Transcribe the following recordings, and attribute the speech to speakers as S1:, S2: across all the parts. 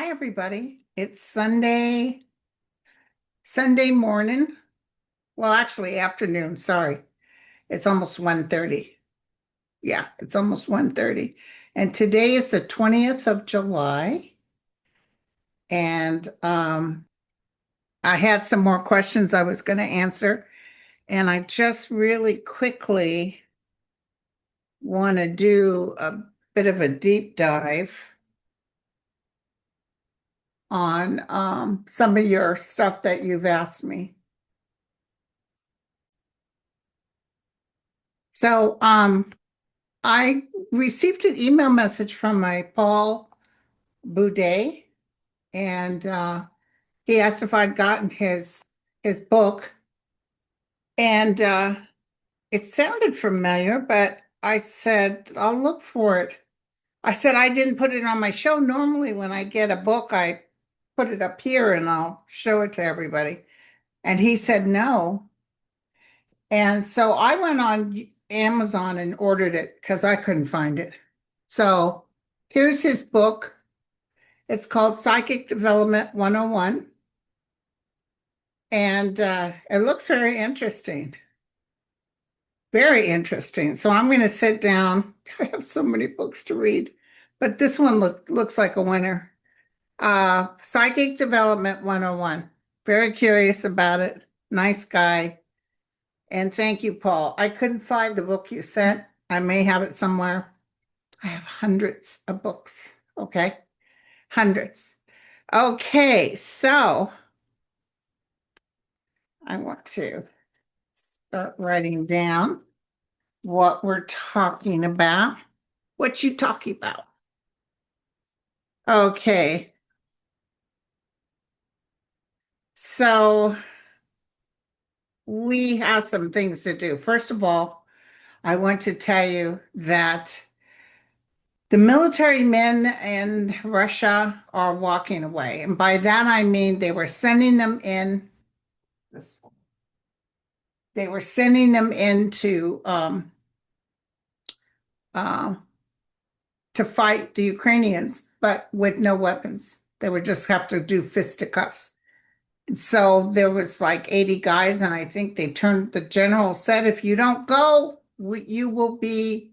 S1: Hi, everybody. It's Sunday morning. Well, actually afternoon, sorry. It's almost 1:30. Yeah, it's almost 1:30. And today is the 20th of July. And I had some more questions I was going to answer. And I just really quickly want to do a bit of a deep dive on some of your stuff that you've asked me. So I received an email message from my Paul Boudet, and he asked if I'd gotten his book, and it sounded familiar, but I said I'll look for it. I said I didn't put it on my show. Normally, when I get a book, I put it up here and I'll show it to everybody. And he said no. And so I went on Amazon and ordered it because I couldn't find it. So here's his book. It's called Psychic Development 101. And it looks very interesting. Very interesting. So I'm going to sit down. I have so many books to read, but this one looks like a winner. Psychic Development 101. Very curious about it. Nice guy. And thank you, Paul. I couldn't find the book you sent. I may have it somewhere. I have hundreds of books. Okay. Hundreds. Okay. So I want to start writing down what we're talking about. What you talking about? Okay. So we have some things to do. First of all, I want to tell you that the military men in Russia are walking away. And by that I mean they were sending them in. They were sending them into uh, to fight the Ukrainians, but with no weapons. They would just have to do fisticuffs. So there was like 80 guys, and I think the general said, if you don't go, you will be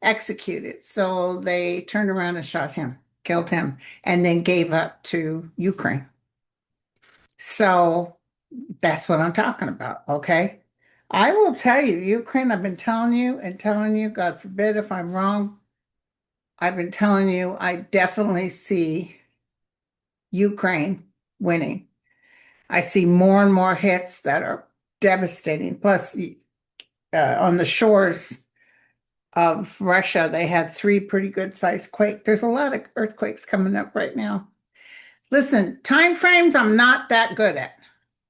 S1: executed. So they turned around and shot him, killed him, and then gave up to Ukraine. So that's what I'm talking about, okay? I will tell you, Ukraine, I've been telling you and telling you, God forbid if I'm wrong, I've been telling you, I definitely see Ukraine winning. I see more and more hits that are devastating. Plus, on the shores of Russia, they had three pretty good sized quakes. There's a lot of earthquakes coming up right now. Listen, time frames I'm not that good at,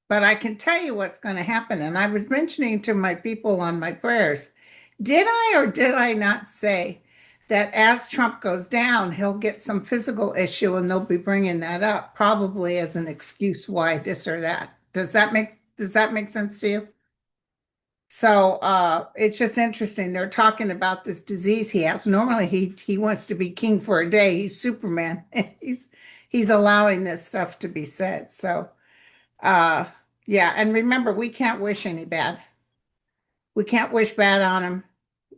S1: but I can tell you what's going to happen. And I was mentioning to my people on my prayers, did I or did I not say that as Trump goes down, he'll get some physical issue and they'll be bringing that up, probably as an excuse why this or that. Does that make sense to you? So it's just interesting. They're talking about this disease he has. Normally he wants to be king for a day. He's Superman. He's allowing this stuff to be said. So uh yeah, and remember, we can't wish any bad. We can't wish bad on him.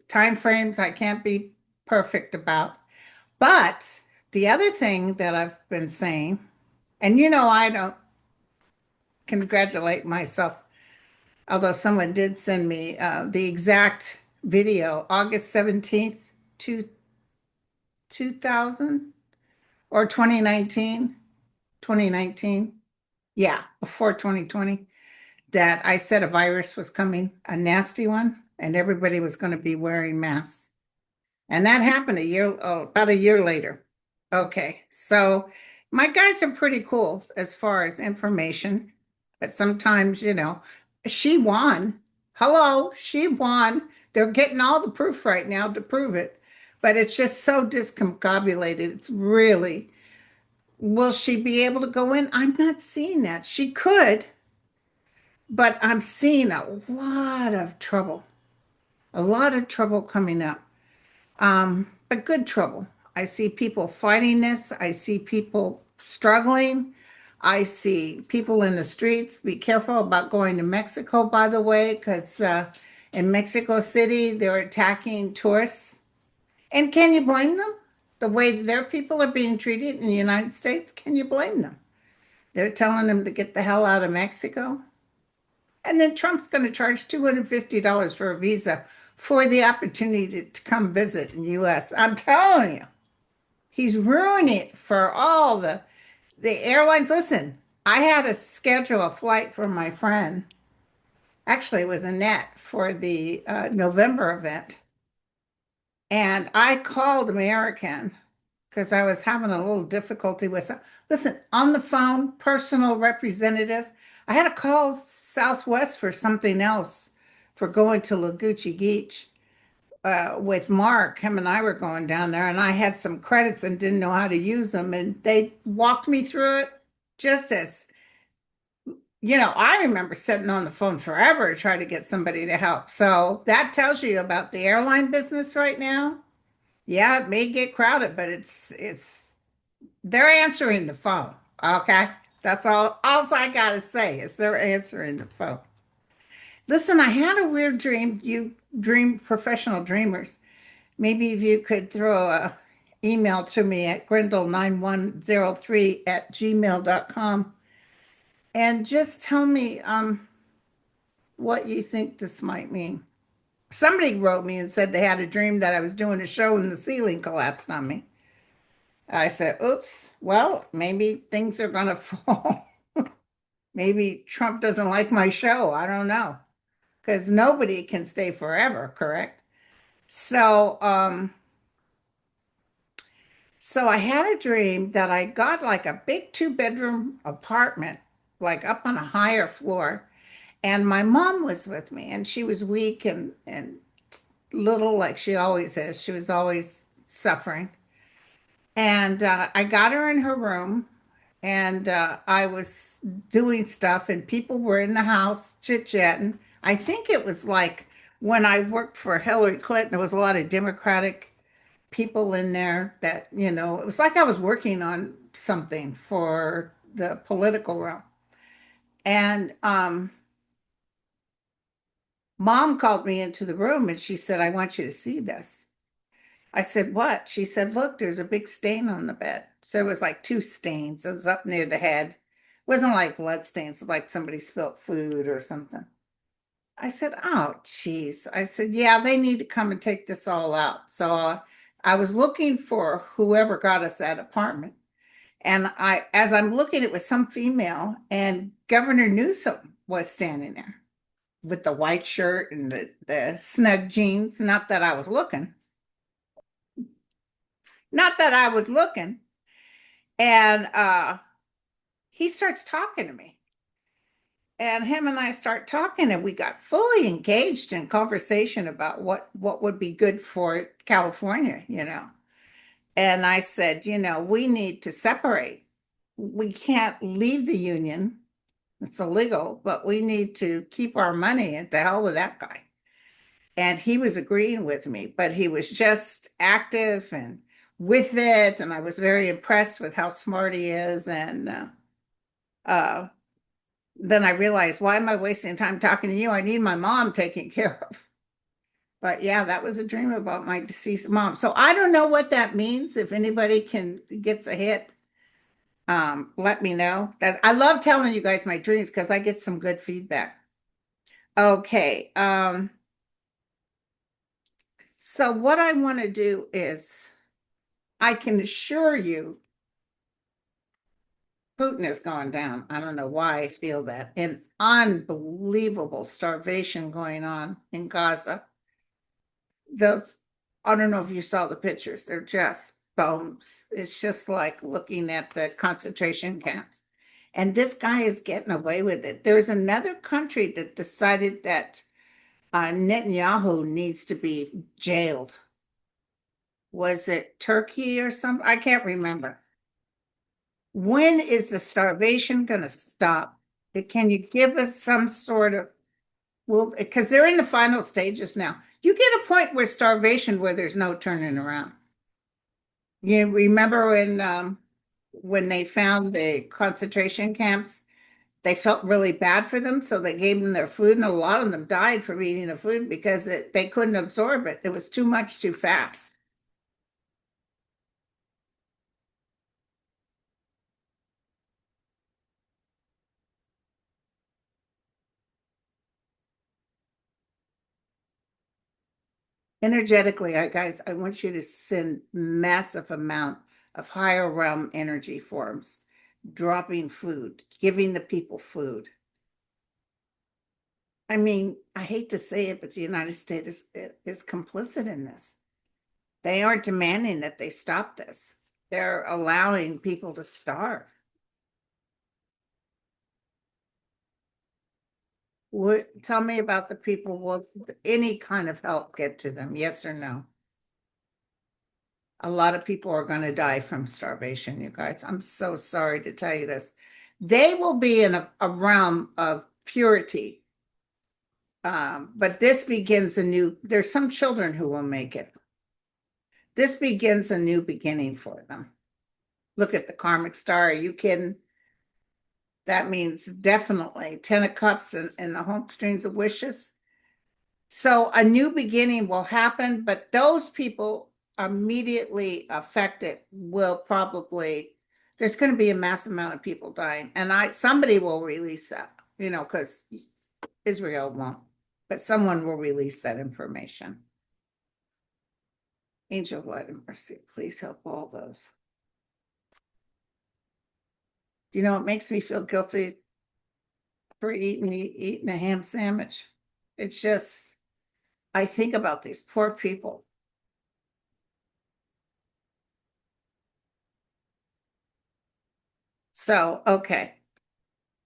S1: Time frames I can't be perfect about. But the other thing that I've been saying, and I don't congratulate myself, although someone did send me the exact video, August 17th, 2000 or 2019, 2019. Yeah, before 2020, that I said a virus was coming, a nasty one, and everybody was going to be wearing masks. And that happened about a year later. Okay, so my guys are pretty cool as far as information, but sometimes, she won. Hello, she won. They're getting all the proof right now to prove it, but it's just so discombobulated. It's really, will she be able to go in? I'm not seeing that. She could, but I'm seeing a lot of trouble coming up. But good trouble. I see people fighting this. I see people struggling. I see people in the streets. Be careful about going to Mexico, by the way, because in Mexico City, they're attacking tourists. And can you blame them? The way their people are being treated in the United States, can you blame them? They're telling them to get the hell out of Mexico. And then Trump's going to charge $250 for a visa for the opportunity to come visit in the US. I'm telling you, he's ruining it for all the airlines. Listen, I had to schedule a flight for my friend. Actually, it was Annette for the November event. And I called American because I was having a little difficulty with some. Listen, on the phone, personal representative. I had to call Southwest for something else for going to Laguchi Beach with Mark. Him and I were going down there, and I had some credits and didn't know how to use them. And they walked me through it just as, I remember sitting on the phone forever to try to get somebody to help. So that tells you about the airline business right now. Yeah, it may get crowded, but it's they're answering the phone. Okay. That's all I gotta say is they're answering the phone. Listen, I had a weird dream. You dream professional dreamers. Maybe if you could throw a email to me at grindle9103@gmail.com and just tell me what you think this might mean. Somebody wrote me and said they had a dream that I was doing a show and the ceiling collapsed on me. I said, oops, well, maybe things are going to fall. Maybe Trump doesn't like my show. I don't know. Because nobody can stay forever, correct? So, so I had a dream that I got like a big two-bedroom apartment, like up on a higher floor, and my mom was with me, and she was weak and little, like she always is. She was always suffering. And I got her in her room, and I was doing stuff, and people were in the house chit-chatting. I think it was like when I worked for Hillary Clinton, there was a lot of Democratic people in there that, it was like I was working on something for the political realm. And mom called me into the room and she said, I want you to see this. I said, what? She said, look, there's a big stain on the bed. So it was like two stains. It was up near the head. It wasn't like blood stains, like somebody spilled food or something. I said, oh, geez. I said, yeah, they need to come and take this all out. So I was looking for whoever got us that apartment. And as I'm looking, it was some female, and Governor Newsom was standing there with the white shirt and the snug jeans. Not that I was looking. Not that I was looking. And he starts talking to me. And him and I start talking, and we got fully engaged in conversation about what would be good for California. And I said, we need to separate. We can't leave the union. It's illegal, but we need to keep our money and to hell with that guy. And he was agreeing with me, but he was just active and with it. And I was very impressed with how smart he is. And uh, then I realized, why am I wasting time talking to you? I need my mom taken care of. But yeah, that was a dream about my deceased mom. So I don't know what that means. If anybody gets a hit, let me know. That I love telling you guys my dreams because I get some good feedback. Okay. So what I want to do is I can assure you Putin has gone down. I don't know why I feel that. An unbelievable starvation going on in Gaza. Those, I don't know if you saw the pictures. They're just bones. It's just like looking at the concentration camps. And this guy is getting away with it. There's another country that decided that Netanyahu needs to be jailed. Was it Turkey or something? I can't remember. When is the starvation going to stop? Can you give us some sort of, well, because they're in the final stages now. You get a point where starvation where there's no turning around. You remember when when they found the concentration camps, they felt really bad for them, so they gave them their food, and a lot of them died from eating the food because they couldn't absorb it. It was too much too fast. Energetically, guys, I want you to send massive amount of higher realm energy forms, dropping food, giving the people food. I mean, I hate to say it, but the United States is complicit in this. They aren't demanding that they stop this. They're allowing people to starve. What, tell me about the people. Will any kind of help get to them? Yes or no? A lot of people are going to die from starvation, you guys. I'm so sorry to tell you this. They will be in a realm of purity. But this begins a new, there's some children who will make it. This begins a new beginning for them. Look at the karmic star. Are you kidding? That means definitely 10 of cups and the home strings of wishes. So a new beginning will happen, but those people immediately affected will probably, there's going to be a mass amount of people dying. And somebody will release that, because Israel won't, but someone will release that information. Angel of light and mercy, please help all those. It makes me feel guilty for eating a ham sandwich. It's just, I think about these poor people. So, okay.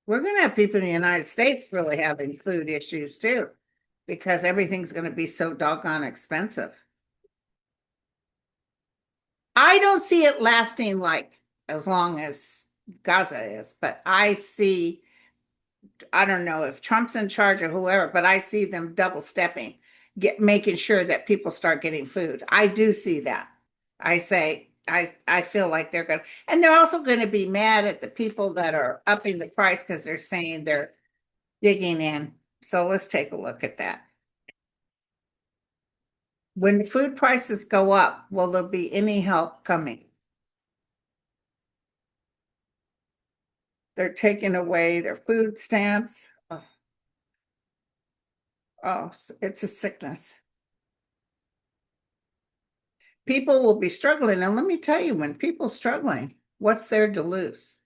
S1: We're going to have people in the United States really having food issues too, because everything's going to be so doggone expensive. I don't see it lasting like as long as Gaza is, but I don't know if Trump's in charge or whoever, but I see them double stepping, making sure that people start getting food. I do see that. I feel like they're going to, and they're also going to be mad at the people that are upping the price because they're saying they're digging in. So let's take a look at that. When food prices go up, will there be any help coming? They're taking away their food stamps. Oh, it's a sickness. People will be struggling. And let me tell you, when people struggling, what's there to lose?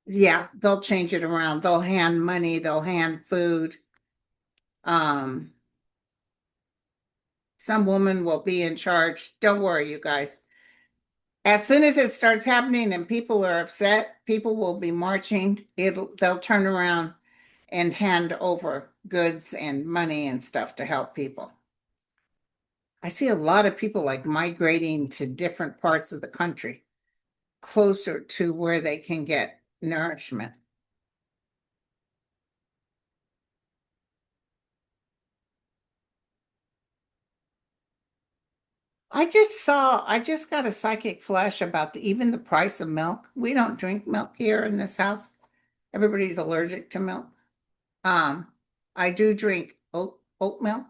S1: Yeah, they'll change it around. They'll hand money, they'll hand food. Um, some woman will be in charge. Don't worry, you guys. As soon as it starts happening and people are upset, people will be marching. They'll turn around and hand over goods and money and stuff to help people. I see a lot of people like migrating to different parts of the country, closer to where they can get nourishment. I just got a psychic flash about even the price of milk. We don't drink milk here in this house. Everybody's allergic to milk. Um, I do drink oat milk.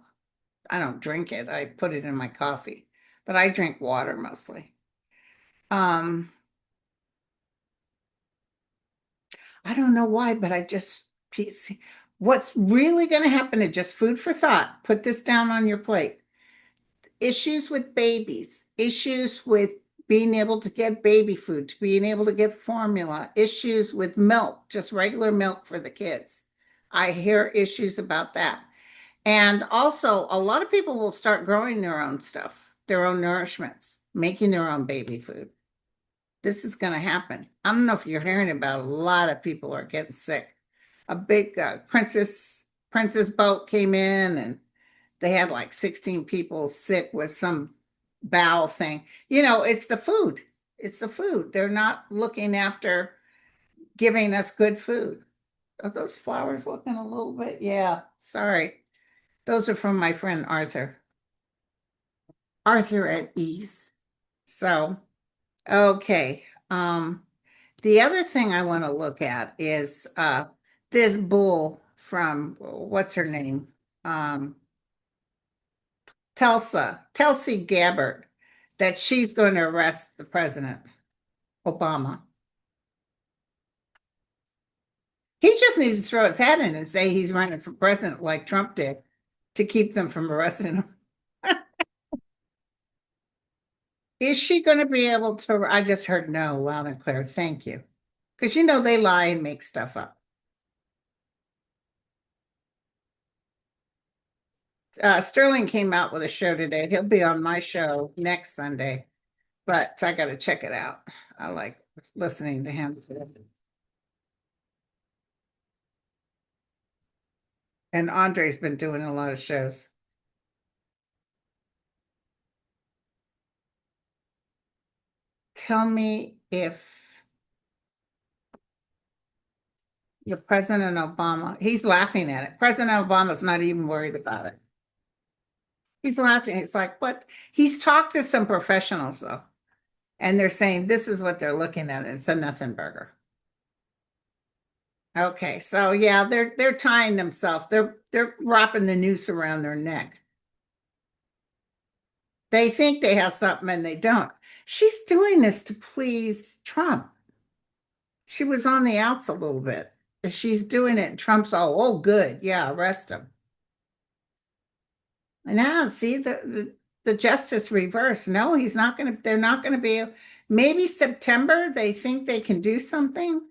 S1: I don't drink it. I put it in my coffee, but I drink water mostly. Um, I don't know why, but what's really going to happen is just food for thought. Put this down on your plate. Issues with babies, issues with being able to get baby food, being able to get formula, issues with milk, just regular milk for the kids. I hear issues about that. And also, a lot of people will start growing their own stuff, their own nourishments, making their own baby food. This is going to happen. I don't know if you're hearing about it. A lot of people are getting sick. A big princess boat came in and they had like 16 people sick with some bowel thing. It's the food. It's the food. They're not looking after giving us good food. Are those flowers looking a little bit? Yeah, sorry. Those are from my friend Arthur. Arthur at ease. So Okay. The other thing I want to look at is this bull from what's her name? Um, Tulsi Gabbard, that she's going to arrest the president, Obama. He just needs to throw his hat in and say he's running for president like Trump did to keep them from arresting him. Is she going to be able to? I just heard no loud and clear. Thank you. Because you know they lie and make stuff up. Sterling came out with a show today. He'll be on my show next Sunday, but I got to check it out. I like listening to him. And Andre's been doing a lot of shows. Tell me if you're President Obama, he's laughing at it. President Obama's not even worried about it. He's laughing. It's like, what? He's talked to some professionals though, and they're saying this is what they're looking at. It's a nothing burger. Okay, so yeah, they're tying themselves. They're wrapping the noose around their neck. They think they have something and they don't. She's doing this to please Trump. She was on the outs a little bit. She's doing it, and Trump's all, oh, good, yeah, arrest him. And now, see the justice reverse. No, he's not going to. They're not going to be. Maybe September. They think they can do something.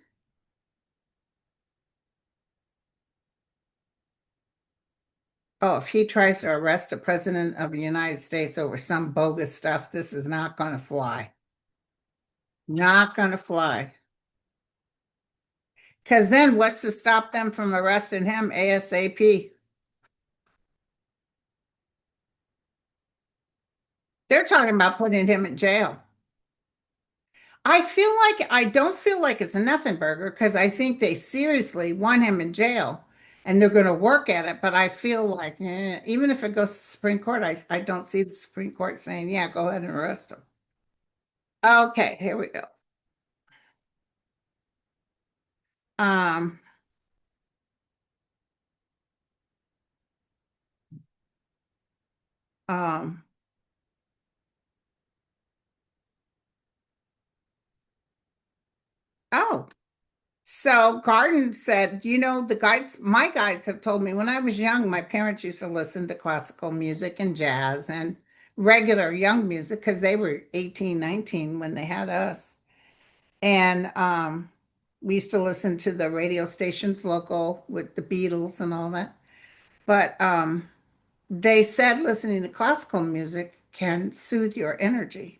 S1: Oh, if he tries to arrest the president of the United States over some bogus stuff, this is not going to fly. Not going to fly. Because then what's to stop them from arresting him ASAP? They're talking about putting him in jail. I don't feel like it's a nothing burger because I think they seriously want him in jail and they're going to work at it. But I feel like even if it goes to the Supreme Court, I don't see the Supreme Court saying, yeah, go ahead and arrest him. Okay, here we go. Um, um, oh, so Garden said, the my guides have told me when I was young, my parents used to listen to classical music and jazz and regular young music because they were 18, 19 when they had us. And we used to listen to the radio stations local with the Beatles and all that. But they said listening to classical music can soothe your energy.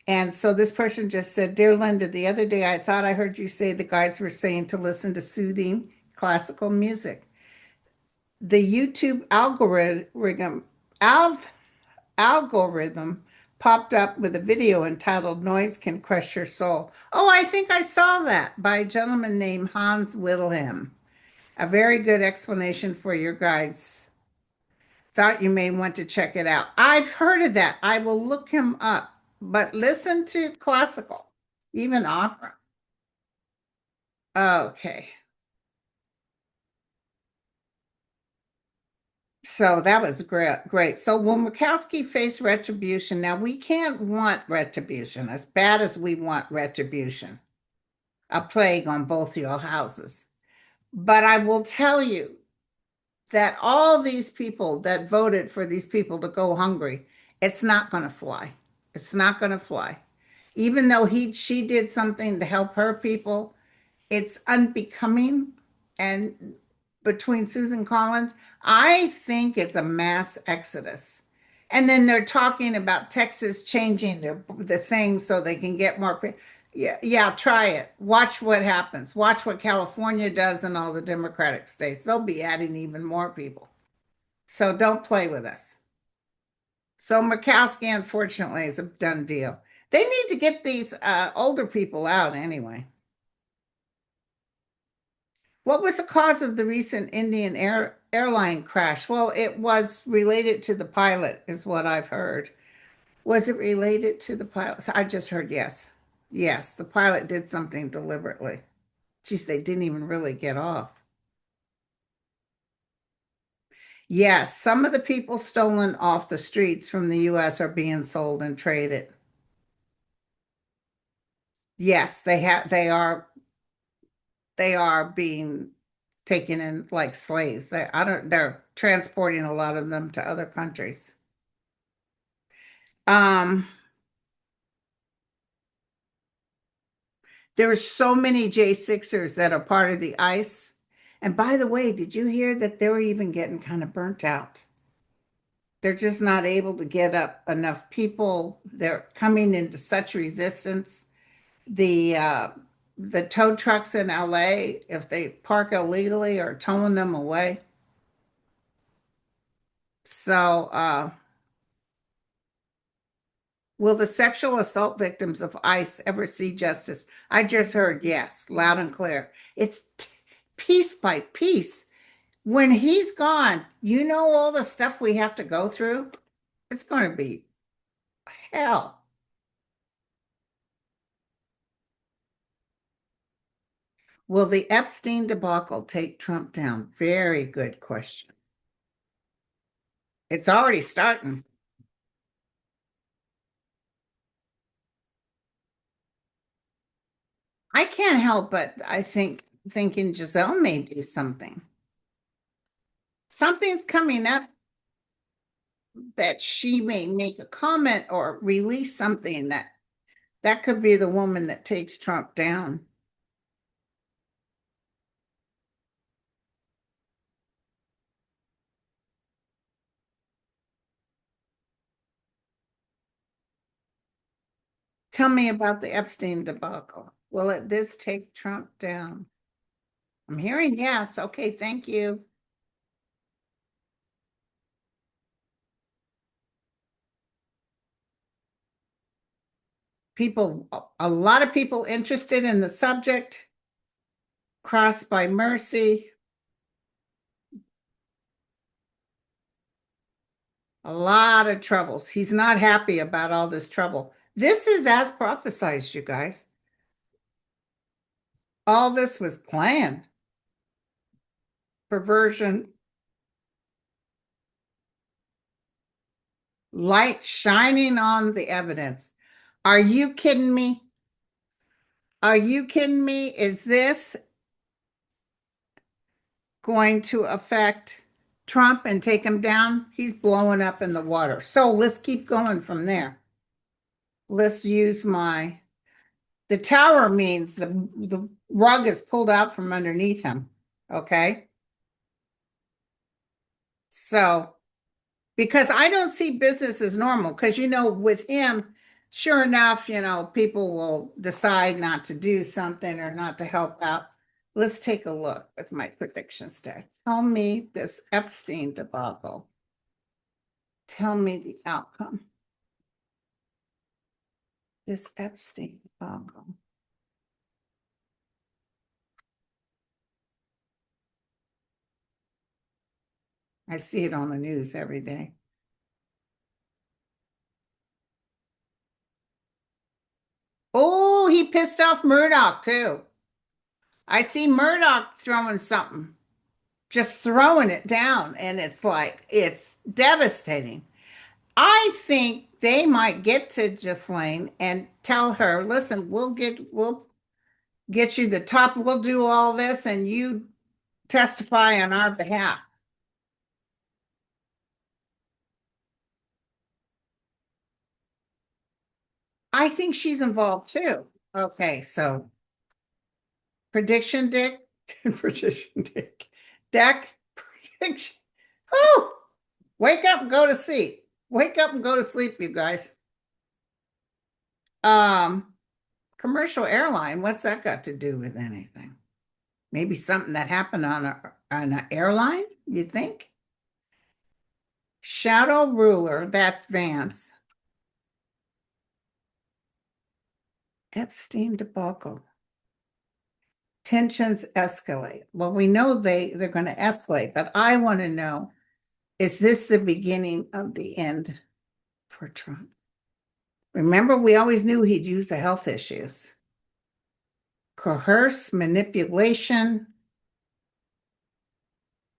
S1: And so this person just said, Dear Linda, the other day I thought I heard you say the guides were saying to listen to soothing classical music. The YouTube algorithm popped up with a video entitled Noise Can Crush Your Soul. Oh, I think I saw that by a gentleman named Hans Whittleham. A very good explanation for your guides. Thought you may want to check it out. I've heard of that. I will look him up, but listen to classical, even opera. Okay. So that was great. Great. So will Murkowski face retribution? Now we can't want retribution as bad as we want retribution, a plague on both your houses. But I will tell you that all these people that voted for these people to go hungry, it's not going to fly. It's not going to fly. Even though she did something to help her people, it's unbecoming. And between Susan Collins, I think it's a mass exodus. And then they're talking about Texas changing the things so they can get more. Yeah, yeah, try it. Watch what happens. Watch what California does and all the Democratic states. They'll be adding even more people. So don't play with us. So Murkowski, unfortunately, is a done deal. They need to get these older people out anyway. What was the cause of the recent Airline crash? Well, it was related to the pilot, is what I've heard. Was it related to the pilot? So I just heard yes. Yes, the pilot did something deliberately. Geez, they didn't even really get off. Yes, some of the people stolen off the streets from the US are being sold and traded. Yes, they are being taken in like slaves. They're transporting a lot of them to other countries. Um, there's so many J6ers that are part of the ICE. And by the way, did you hear that they were even getting kind of burnt out? They're just not able to get up enough people. They're coming into such resistance. The uh, the tow trucks in LA, if they park illegally, are towing them away. So, will the sexual assault victims of ICE ever see justice? I just heard yes, loud and clear. It's piece by piece. When he's gone, you know all the stuff we have to go through? It's going to be hell. Will the Epstein debacle take Trump down? Very good question. It's already starting. I can't help but I think thinking Giselle may do something. Something's coming up that she may make a comment or release something that could be the woman that takes Trump down. Tell me about the Epstein debacle. Will it this take Trump down? I'm hearing yes. Okay, thank you. People, a lot of people interested in the subject, crossed by mercy, a lot of troubles. He's not happy about all this trouble. This is as prophesized, you guys. All this was planned. Perversion, light shining on the evidence. Are you kidding me? Are you kidding me? Is this going to affect Trump and take him down? He's blowing up in the water. So let's keep going from there. Let's use the tower means the rug is pulled out from underneath him. Okay. So, because I don't see business as normal, because, with him, sure enough, people will decide not to do something or not to help out. Let's take a look with my prediction stack. Tell me this Epstein debacle. Tell me the outcome. This Epstein debacle. I see it on the news every day. Oh, he pissed off Murdoch too. I see Murdoch throwing something, just throwing it down, and it's like it's devastating. I think they might get to Ghislaine and tell her, listen, we'll get you the top, we'll do all this, and you testify on our behalf. I think she's involved too. Okay, so prediction, Dick. Prediction, Dick. Deck, prediction. Oh, wake up and go to sleep. Wake up and go to sleep, you guys. Um, Commercial airline, what's that got to do with anything? Maybe something that happened on an airline, you think? Shadow ruler, that's Vance. Epstein debacle. Tensions escalate. Well, we know they're going to escalate, but I want to know, is this the beginning of the end for Trump? Remember, we always knew he'd use the health issues. Coerce, manipulation,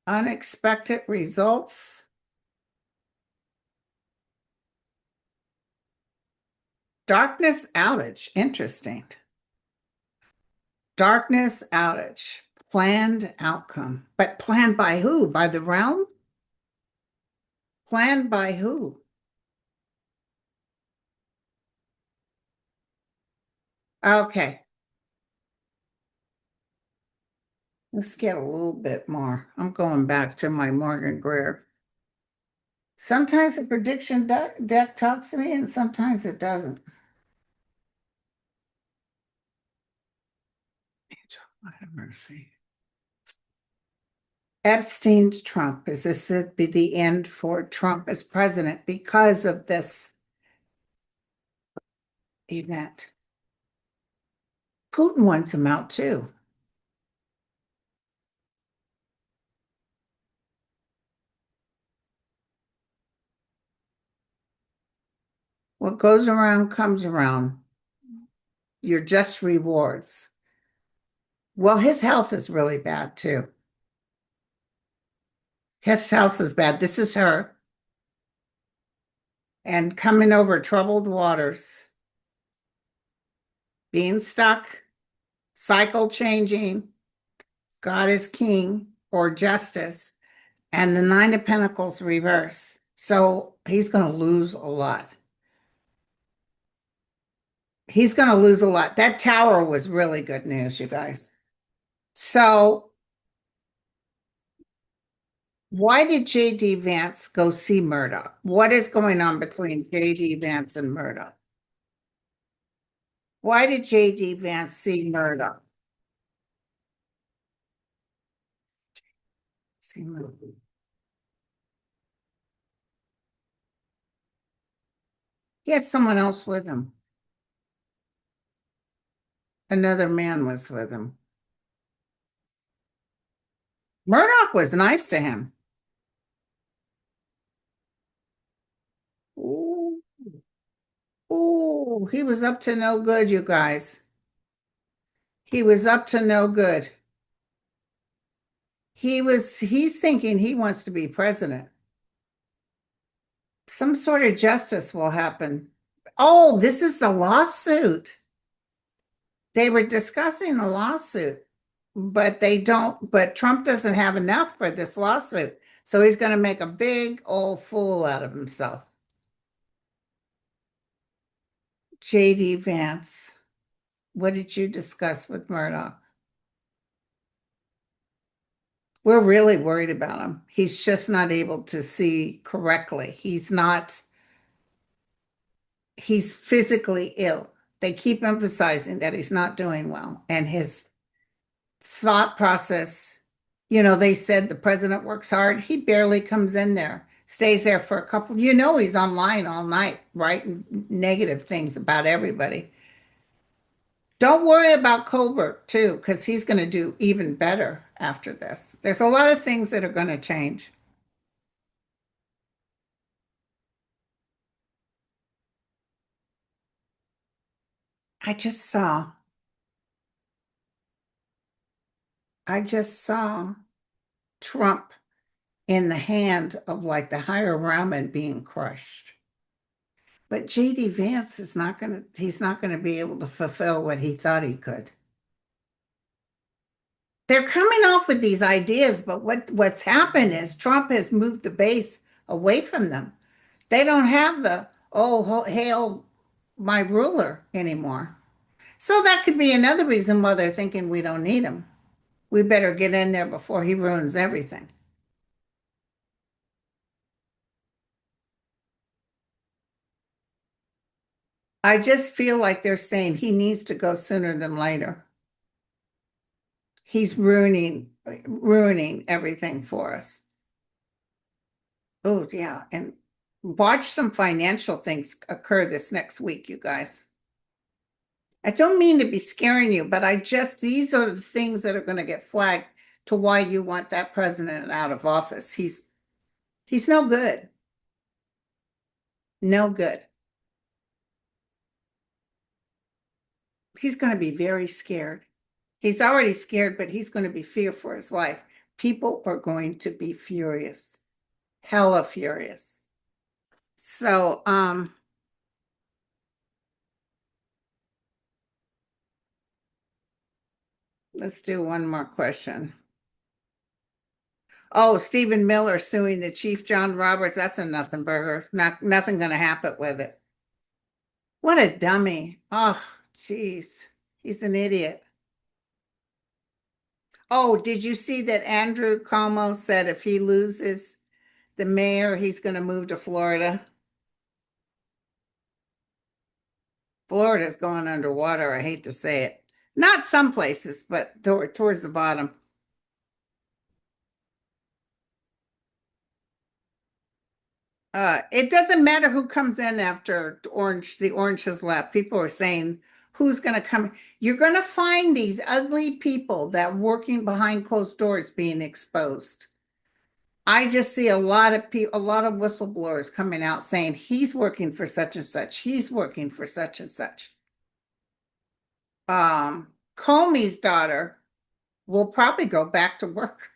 S1: unexpected results. Darkness outage. Interesting. Darkness outage. Planned outcome. But planned by who? By the realm? Planned by who? Okay, let's get a little bit more. I'm going back to my Morgan Greer. Sometimes the prediction deck talks to me and sometimes it doesn't. Angel, have mercy. Epstein's Trump. Is this be the end for Trump as president because of this event? Putin wants him out too. What goes around comes around. You're just rewards. Well, his health is really bad too. His health is bad. This is her. And coming over troubled waters, being stuck, cycle changing, God is king or justice, and the Nine of Pentacles reverse. So he's going to lose a lot. He's going to lose a lot. That tower was really good news, you guys. So why did JD Vance go see Murdoch? What is going on between JD Vance and Murdoch? Why did JD Vance see Murdoch? See Murdoch. He had someone else with him. Another man was with him. Murdoch was nice to him. Ooh, ooh, he was up to no good, you guys. He was up to no good. He's thinking he wants to be president. Some sort of justice will happen. Oh, this is the lawsuit. They were discussing the lawsuit, but Trump doesn't have enough for this lawsuit. So he's going to make a big old fool out of himself. JD Vance, what did you discuss with Murdoch? We're really worried about him. He's just not able to see correctly. He's physically ill. They keep emphasizing that he's not doing well. And his thought process, they said the president works hard. He barely comes in there, stays there for a couple, he's online all night, writing negative things about everybody. Don't worry about Colbert too, because he's going to do even better after this. There's a lot of things that are going to change. I just saw, I just saw Trump in the hand of like the higher realm and being crushed. But JD Vance he's not going to be able to fulfill what he thought he could. They're coming off with these ideas, but what's happened is Trump has moved the base away from them. They don't have the, oh, hail my ruler anymore. So that could be another reason why they're thinking we don't need him. We better get in there before he ruins everything. I just feel like they're saying he needs to go sooner than later. He's ruining everything for us. Oh, yeah. And watch some financial things occur this next week, you guys. I don't mean to be scaring you, but these are the things that are going to get flagged to why you want that president out of office. He's no good. No good. He's going to be very scared. He's already scared, but he's going to be feared for his life. People are going to be furious, hella furious. So, let's do one more question. Oh, Stephen Miller suing the chief, John Roberts. That's a nothing burger. Nothing going to happen with it. What a dummy. Oh, jeez. He's an idiot. Oh, did you see that Andrew Cuomo said if he loses the mayor, he's going to move to Florida? Florida's going underwater. I hate to say it. Not some places, but towards the bottom. It doesn't matter who comes in after the orange has left. People are saying who's going to come. You're going to find these ugly people that working behind closed doors being exposed. I just see a lot of people, a lot of whistleblowers coming out saying he's working for such and such. He's working for such and such. Comey's daughter will probably go back to work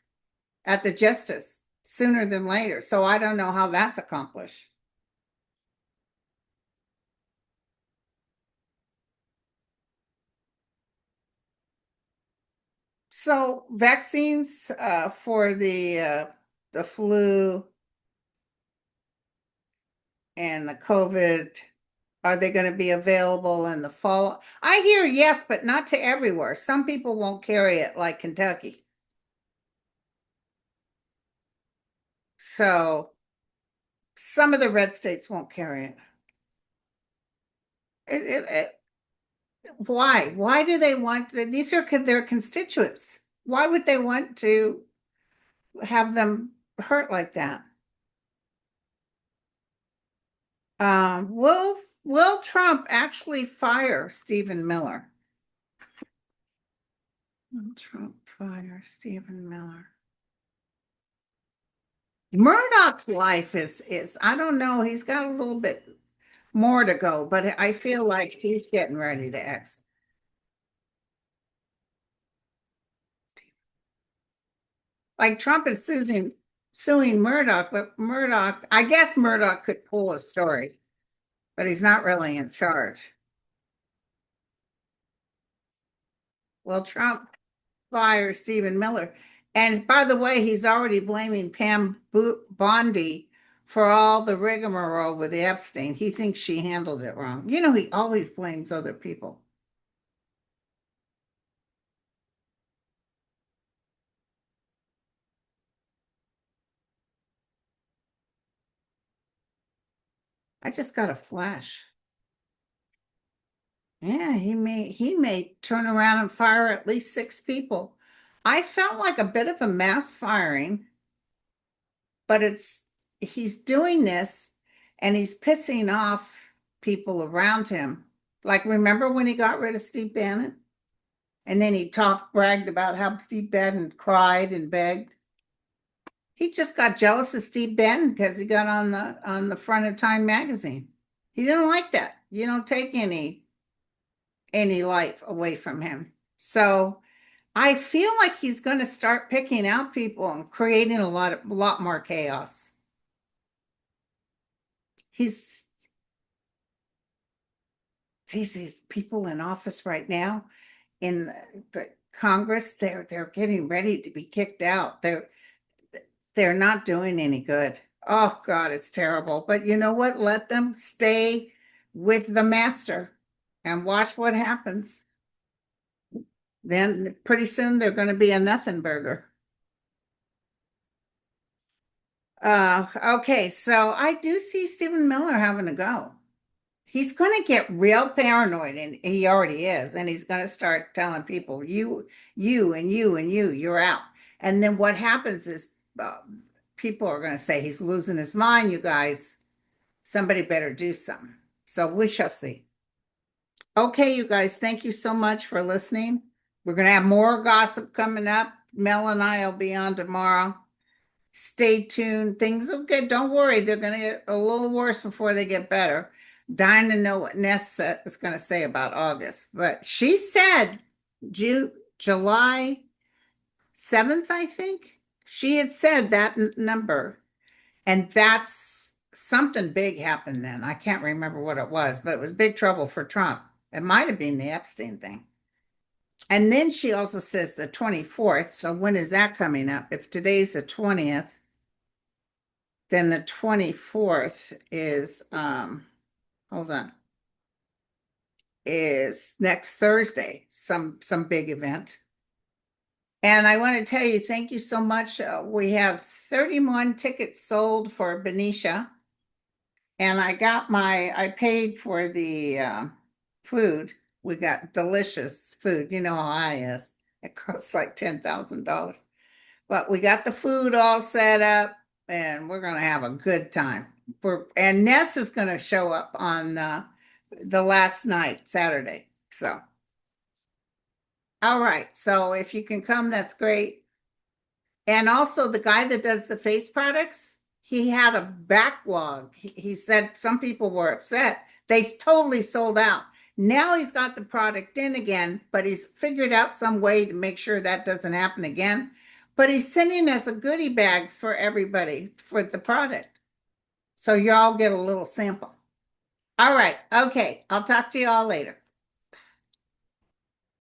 S1: at the justice sooner than later. So I don't know how that's accomplished. So vaccines for the flu and the COVID, are they going to be available in the fall? I hear yes, but not to everywhere. Some people won't carry it, like Kentucky. So some of the red states won't carry it. It why? Why do they want these are their constituents? Why would they want to have them hurt like that? Will Trump actually fire Stephen Miller? Will Trump fire Stephen Miller? Murdoch's life is I don't know, he's got a little bit more to go, but I feel like he's getting ready to exit. Like Trump is suing Murdoch, but Murdoch, I guess Murdoch could pull a story, but he's not really in charge. Well, Trump fires Stephen Miller. And by the way, he's already blaming Pam Bondi for all the rigmarole with Epstein. He thinks she handled it wrong. You know, he always blames other people. I just got a flash. Yeah, he may turn around and fire at least 6 people. I felt like a bit of a mass firing, but he's doing this and he's pissing off people around him. Like, remember when he got rid of Steve Bannon? And then he bragged about how Steve Bannon cried and begged. He just got jealous of Steve Bannon because he got on the front of Time magazine. He didn't like that. You don't take any life away from him. So I feel like he's going to start picking out people and creating a lot more chaos. He's these people in office right now in the Congress, they're getting ready to be kicked out. They're not doing any good. Oh God, it's terrible. But you know what? Let them stay with the master and watch what happens. Then pretty soon they're going to be a nothing burger. Okay, so I do see Stephen Miller having to go. He's going to get real paranoid, and he already is, and he's going to start telling people, and you're out. And then what happens is people are going to say he's losing his mind, you guys. Somebody better do something. So we shall see. Okay, you guys, thank you so much for listening. We're going to have more gossip coming up. Mel and I will be on tomorrow. Stay tuned. Things will get, don't worry, they're going to get a little worse before they get better. Dying to know what Ness is going to say about August. But she said July 7th, I think. She had said that number. And that's something big happened then. I can't remember what it was, but it was big trouble for Trump. It might have been the Epstein thing. And then she also says the 24th. So when is that coming up? If today's the 20th, then the 24th is hold on, is next Thursday, some big event. And I want to tell you, thank you so much. We have 31 tickets sold for Benicia. And I paid for the food. We got delicious food. You know how I is. It costs like $10,000. But we got the food all set up and we're going to have a good time. And Ness is going to show up on the last night, Saturday. So, all right. So if you can come, that's great. And also the guy that does the face products, he had a backlog. He said some people were upset. They totally sold out. Now he's got the product in again, but he's figured out some way to make sure that doesn't happen again. But he's sending us a goodie bags for everybody for the product. So y'all get a little sample. All right. Okay. I'll talk to you all later.